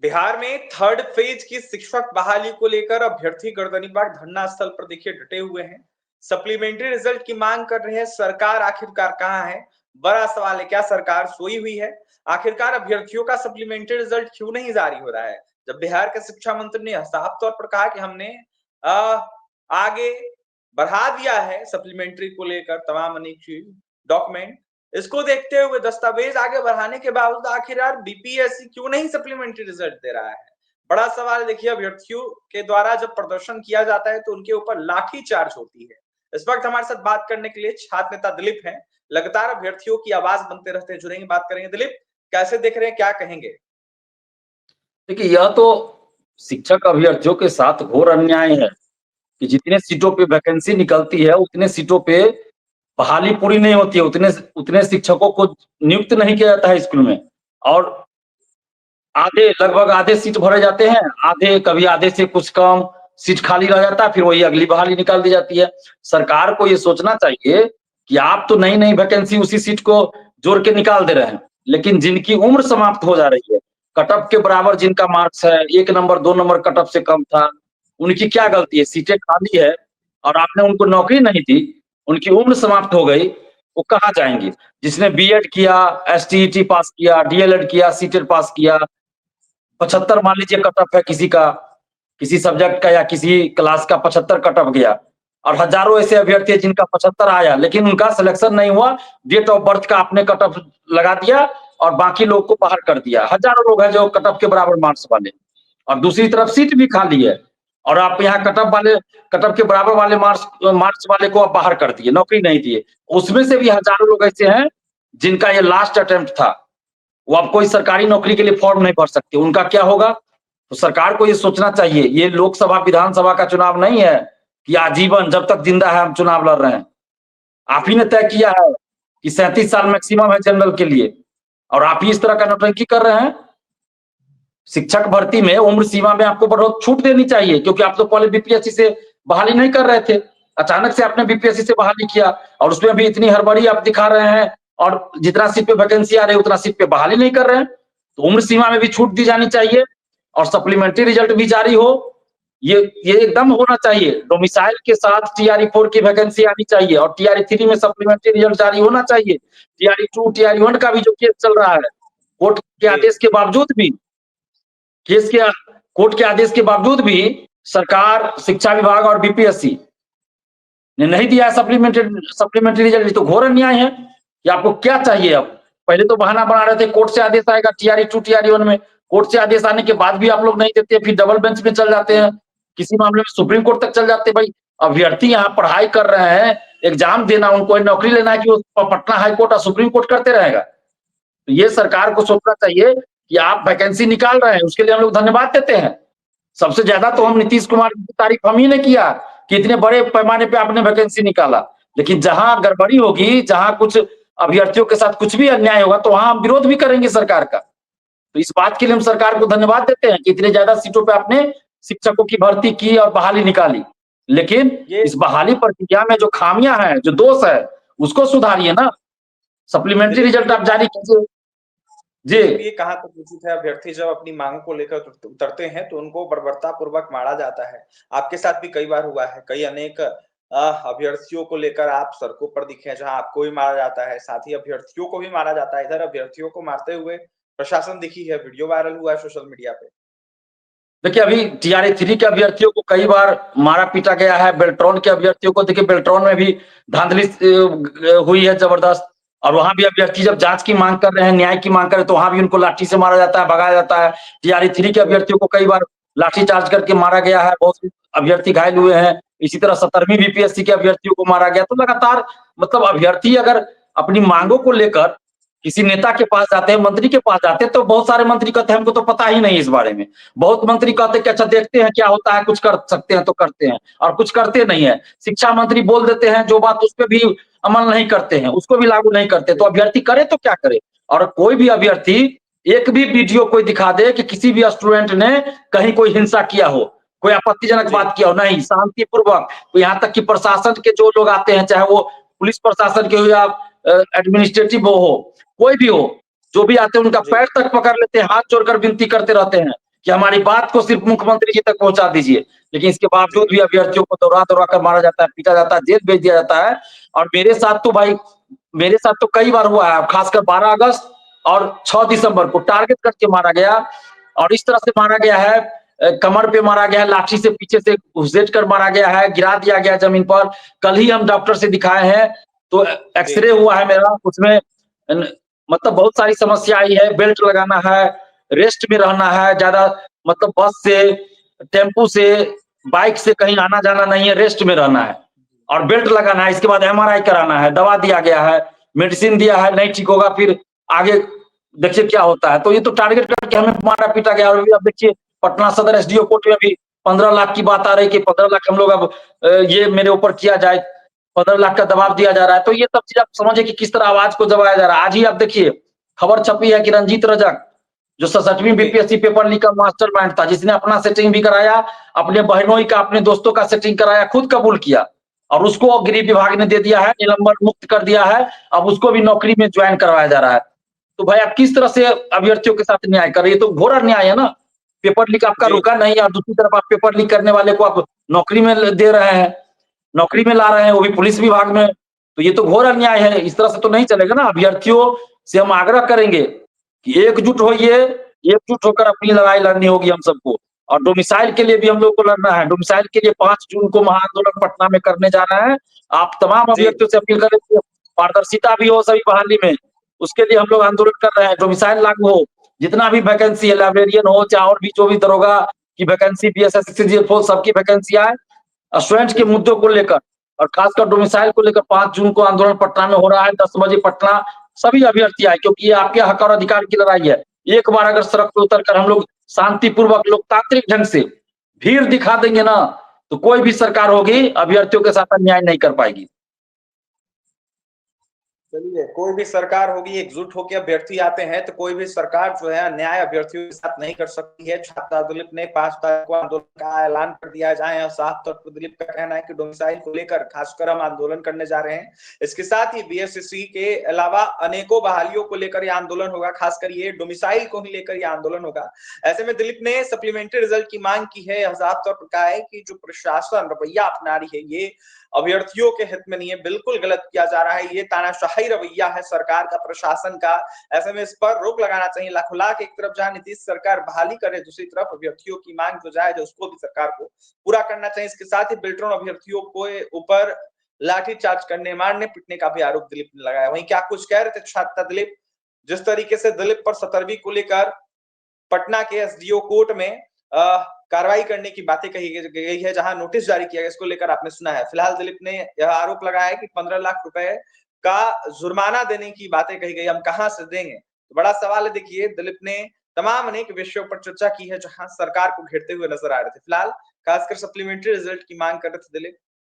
बिहार में third phase की शिक्षक बहाली को लेकर अभ्यर्थी गर्दनीबाग धरना स्थल पर देखिए डटे हुए हैं। सप्लीमेंट्री रिजल्ट की मांग कर रहे हैं। सरकार आखिरकार कहां है? बड़ा सवाल है, क्या सरकार सोई हुई है? आखिरकार अभ्यर्थियों का सप्लीमेंट्री रिजल्ट क्यों नहीं जारी हो रहा है, जब बिहार के शिक्षा मंत्री ने साफ तौर पर कहा कि हमने आगे बढ़ा दिया है सप्लीमेंट्री को लेकर तमाम अनेक डॉक्यूमेंट। इसको देखते हुए दस्तावेज आगे बढ़ाने के बावजूद आखिरकार बीपीएससी क्यों नहीं सप्लीमेंट्री रिजल्ट दे रहा है? बड़ा सवाल। देखिए, अभ्यर्थियों के द्वारा जब प्रदर्शन किया जाता है तो उनके ऊपर लाठी चार्ज होती है। इस वक्त हमारे साथ बात करने के लिए छात्र नेता दिलीप हैं। लगातार अभ्यर्थियों की आवाज बनते रहते हैं, जुड़ेंगे, बात करेंगे। दिलीप, कैसे देख रहे हैं, क्या कहेंगे? देखिए, यह तो शिक्षक अभ्यर्थियों के साथ घोर अन्याय है कि जितने सीटों पे वैकेंसी निकलती है उतने सीटों पे बहाली पूरी नहीं होती है, उतने उतने शिक्षकों को नियुक्त नहीं किया जाता है स्कूल में। और आधे लगभग आधे सीट भरे जाते हैं, आधे कभी आधे से कुछ कम सीट खाली रह जाता है, फिर वही अगली बहाली निकाल दी जाती है। सरकार को ये सोचना चाहिए कि आप तो नई नई वैकेंसी उसी सीट को जोड़ के निकाल दे रहे हैं, लेकिन जिनकी उम्र समाप्त हो जा रही है, कट ऑफ के बराबर जिनका मार्क्स है, 1 नंबर 2 नंबर कट ऑफ से कम था, उनकी क्या गलती है? सीटें खाली है और आपने उनको नौकरी नहीं दी, उनकी उम्र समाप्त हो गई, वो कहाँ जाएंगे? जिसने बीएड किया, एसटीईटी पास किया, डीएलएड किया, सीटेट पास किया, 75 मान लीजिए कट ऑफ है किसी का, किसी सब्जेक्ट का या किसी क्लास का 75 कट ऑफ गया, और हजारों ऐसे अभ्यर्थी है जिनका 75 आया लेकिन उनका सिलेक्शन नहीं हुआ। डेट ऑफ बर्थ का आपने कट ऑफ लगा दिया और बाकी लोग को बाहर कर दिया। हजारों लोग हैं जो कट ऑफ के बराबर मार्क्स वाले, और दूसरी तरफ सीट भी खाली है और आप यहाँ कट ऑफ के बराबर वाले मार्क्स मार्क्स वाले को आप बाहर कर दिए, नौकरी नहीं दिए। उसमें से भी हजारों लोग ऐसे हैं जिनका ये लास्ट अटेम्प्ट था, वो आप कोई सरकारी नौकरी के लिए फॉर्म नहीं भर सकते, उनका क्या होगा? तो सरकार को ये सोचना चाहिए, ये लोकसभा विधानसभा का चुनाव नहीं है कि आजीवन जब तक जिंदा है हम चुनाव लड़ रहे हैं। आप ही ने तय किया है कि 37 साल मैक्सिमम है जनरल के लिए, और आप ही इस तरह का नौटंकी कर रहे हैं। शिक्षक भर्ती में उम्र सीमा में आपको बहुत छूट देनी चाहिए, क्योंकि आप तो पहले बीपीएससी से बहाली नहीं कर रहे थे, अचानक से आपने बीपीएससी से बहाली किया और उसमें भी इतनी हड़बड़ी आप दिखा रहे हैं, और जितना सीट पे वैकेंसी आ रही है उतना सीट पे बहाली नहीं कर रहे हैं। तो उम्र सीमा में भी छूट दी जानी चाहिए और सप्लीमेंट्री रिजल्ट भी जारी हो। ये एकदम होना चाहिए। डोमिसाइल के साथ टीआरई 4 की वैकेंसी आनी चाहिए और टीआरई 3 में सप्लीमेंट्री रिजल्ट जारी होना चाहिए। टीआरई 2 टीआरई 1 का भी जो केस चल रहा है, कोर्ट के आदेश के बावजूद भी केस के कोर्ट के आदेश के बावजूद भी सरकार, शिक्षा विभाग और बीपीएससी ने नहीं दिया सप्लीमेंट्री रिजल्ट। तो घोर अन्याय है कि आपको क्या चाहिए अब? पहले तो बहाना बना रहे थे कोर्ट से आदेश आएगा टीआरई 2 टीआरई 1 में, कोर्ट से आदेश आने के बाद भी आप लोग नहीं देते, फिर डबल बेंच में चल जाते हैं, किसी मामले में सुप्रीम कोर्ट तक चल जाते हैं। भाई, अभ्यर्थी यहाँ पढ़ाई कर रहे हैं, एग्जाम देना, उनको नौकरी लेना है कि वो पटना हाईकोर्ट और सुप्रीम कोर्ट करते रहेगा? तो ये सरकार को सोचना चाहिए कि आप वैकेंसी निकाल रहे हैं, उसके लिए हम लोग धन्यवाद देते हैं। सबसे ज्यादा तो हम नीतीश कुमार की तारीफ हम ही ने किया कि इतने बड़े पैमाने पे आपने वैकेंसी निकाला, लेकिन जहां गड़बड़ी होगी, जहां कुछ अभ्यर्थियों के साथ कुछ भी अन्याय होगा, तो वहां हम विरोध भी करेंगे सरकार का। तो इस बात के लिए हम सरकार को धन्यवाद देते हैं कि इतने ज्यादा सीटों पे आपने शिक्षकों की भर्ती की और बहाली निकाली, लेकिन इस बहाली प्रक्रिया में जो खामियां हैं, जो दोष है, उसको सुधारिए ना। सप्लीमेंट्री रिजल्ट आप जारी कीजिए। जी, ये कहाँ तक उचित है? अभ्यर्थी जब अपनी मांगों को लेकर उतरते हैं तो उनको बर्बरता पूर्वक मारा जाता है। आपके साथ भी कई बार हुआ है, कई अनेक अभ्यर्थियों को लेकर आप सड़कों पर दिखे जहां आपको भी मारा जाता है, साथ ही अभ्यर्थियों को भी मारा जाता है। इधर अभ्यर्थियों को मारते हुए प्रशासन दिखी है, वीडियो वायरल हुआ है सोशल मीडिया पे। देखिए, अभी टीआरई 3 के अभ्यर्थियों को कई बार मारा पीटा गया है। बेल्ट्रॉन के अभ्यर्थियों को देखिए, बेल्ट्रॉन में भी धांधली हुई है जबरदस्त, और वहां भी अभ्यर्थी जब जांच की मांग कर रहे हैं, न्याय की मांग कर रहे हैं, तो वहां भी उनको लाठी से मारा जाता है, भगाया जाता है। टीआरई 3 के अभ्यर्थियों को कई बार लाठी चार्ज करके मारा गया है, बहुत से अभ्यर्थी घायल हुए हैं। इसी तरह 17वीं बीपीएससी के अभ्यर्थियों को मारा गया। तो लगातार, मतलब अभ्यर्थी अगर अपनी मांगों को लेकर किसी नेता के पास जाते हैं, मंत्री के पास जाते हैं, तो बहुत सारे मंत्री कहते हैं हमको तो पता ही नहीं इस बारे में। बहुत मंत्री कहते हैं कि अच्छा देखते हैं क्या होता है, कुछ कर सकते हैं तो करते हैं, और कुछ करते नहीं है। शिक्षा मंत्री बोल देते हैं जो बात, उस पर भी अमल नहीं करते हैं, उसको भी लागू नहीं करते। तो अभ्यर्थी करे तो क्या करे? और कोई भी अभ्यर्थी एक भी वीडियो कोई दिखा दे कि किसी भी स्टूडेंट ने कहीं कोई हिंसा किया हो, कोई आपत्तिजनक बात किया हो, नहीं, शांतिपूर्वक। यहाँ तक कि प्रशासन के जो लोग आते हैं, चाहे वो पुलिस प्रशासन के हो या एडमिनिस्ट्रेटिव हो, कोई भी हो, जो भी आते हैं उनका पैर तक पकड़ लेते हैं, हाथ जोड़कर विनती करते रहते हैं कि हमारी बात को सिर्फ मुख्यमंत्री जी तक पहुंचा दीजिए, लेकिन इसके बावजूद भी अभ्यर्थियों को दौड़ा कर मारा जाता है, पीटा जाता है, जेल भेज दिया जाता है। और मेरे साथ तो कई बार हुआ है, खासकर 12 अगस्त और 6 दिसंबर को टारगेट करके मारा गया, और इस तरह से मारा गया है, कमर पे मारा गया है, लाठी से पीछे से घुसेट कर मारा गया है, गिरा दिया गया जमीन पर। कल ही हम डॉक्टर से दिखाए हैं, तो एक्सरे हुआ है मेरा, उसमें मतलब बहुत सारी समस्या आई है। बेल्ट लगाना है, रेस्ट में रहना है, ज्यादा मतलब बस से, टेम्पू से, बाइक से कहीं आना जाना नहीं है, रेस्ट में रहना है और बेल्ट लगाना है। इसके बाद एमआरआई कराना है, दवा दिया गया है, मेडिसिन दिया है, नहीं ठीक होगा फिर आगे देखिए क्या होता है। तो ये तो टारगेट करके हमें मारा पीटा गया। और अब देखिए पटना सदर एसडीओ कोर्ट में भी 15 लाख की बात आ रही कि 15 लाख हम लोग अब ये मेरे ऊपर किया जाए, 15 लाख का दबाव दिया जा रहा है। तो ये सब चीज आप समझिए कि किस तरह आवाज को दबाया जा रहा है। आज ही आप देखिए खबर छपी है कि रंजीत रजक जो 67वीं बीपीएससी पेपर लीक का मास्टरमाइंड था, जिसने अपना सेटिंग भी कराया, अपने बहनों का, अपने दोस्तों का सेटिंग कराया, खुद कबूल किया, और उसको गृह विभाग ने दे दिया है, निलंबन मुक्त कर दिया है। अब उसको भी नौकरी में ज्वाइन करवाया जा रहा है। तो भाई आप किस तरह से अभ्यर्थियों के साथ न्याय कर रही है? तो घोर अन्याय है ना। पेपर लीक आपका रुका नहीं, और दूसरी तरफ आप पेपर लीक करने वाले को आप नौकरी में दे रहे हैं, नौकरी में ला रहे हैं, वो भी पुलिस विभाग में। तो ये तो घोर अन्याय है, इस तरह से तो नहीं चलेगा ना। अभ्यर्थियों से हम आग्रह करेंगे कि एकजुट होइए, एकजुट होकर अपनी लड़ाई लड़नी होगी हम सबको। और डोमिसाइल के लिए भी हम लोग को लड़ना है। डोमिसाइल के लिए 5 जून को महाआंदोलन पटना में करने जा रहे हैं। आप तमाम अभ्यर्थियों से अपील करें कि पारदर्शिता भी हो सभी बहाली में, उसके लिए हम लोग आंदोलन कर रहे हैं। डोमिसाइल लागू हो, जितना भी वैकेंसी है, लाइब्रेरियन हो चाहे और भी जो भी दरोगा की वैकेंसी, बीएसएस, सीजीएल सबकी वैकेंसी आए। स्टूडेंट्स के मुद्दों को लेकर और खासकर डोमिसाइल को लेकर 5 जून को आंदोलन पटना में हो रहा है। 10 बजे पटना सभी अभ्यर्थी आए, क्योंकि ये आपके हक और अधिकार की लड़ाई है। एक बार अगर सड़क पर उतरकर हम लोग शांतिपूर्वक लोकतांत्रिक ढंग से भीड़ दिखा देंगे ना, तो कोई भी सरकार होगी अभ्यर्थियों के साथ अन्याय नहीं कर पाएगी। चलिए, कोई भी सरकार होगी, एकजुट होकर अभ्यर्थी आते हैं तो कोई भी सरकार जो है अन्याय अभ्यर्थियों के साथ नहीं कर सकती है। छात्रा दिलीप ने 5 तारीख को आंदोलन का ऐलान कर दिया जाए। साफ तौर पर दिलीप का कहना है कि डोमिसाइल को लेकर खासकर हम आंदोलन करने जा रहे हैं। इसके साथ ही बीएसएससी के अलावा अनेकों बहालियों को लेकर यह आंदोलन होगा, खासकर ये डोमिसाइल को ही लेकर यह आंदोलन होगा। ऐसे में दिलीप ने सप्लीमेंट्री रिजल्ट की मांग की है। साफ तौर पर कहा है कि जो प्रशासन रवैया अपना रही है ये अभ्यर्थियों के हित में नहीं है, बिल्कुल गलत किया जा रहा है। ये तानाशाही रवैया है सरकार का, प्रशासन का। ऐसे में इस पर रोक लगाना चाहिए। लाखों लाख एक तरफ जहां नीतीश सरकार बहाली करे, दूसरी तरफ अभ्यर्थियों की मांग जो जाए उसको भी सरकार को पूरा करना चाहिए। इसके साथ ही बिल्टन अभ्यर्थियों को ऊपर लाठीचार्ज करने, मारने पीटने का भी आरोप दिलीप ने लगाया। वहीं क्या कुछ कह रहे थे छात्रा दिलीप, जिस तरीके से दिलीप पर 17वीं को लेकर पटना के एसडीओ कोर्ट में कार्रवाई करने की बातें कही गई है, जहां नोटिस जारी किया गया, इसको लेकर आपने सुना है। फिलहाल दिलीप ने यह आरोप लगाया है कि 15 लाख रुपए का जुर्माना देने की बातें कही गई, हम कहां से देंगे। तो बड़ा सवाल है। देखिए, दिलीप ने तमाम अनेक विषयों पर चर्चा की है जहां सरकार को घेरते हुए नजर आ रहे थे। फिलहाल खासकर सप्लीमेंट्री रिजल्ट की मांग कर रहे थे दिलीप।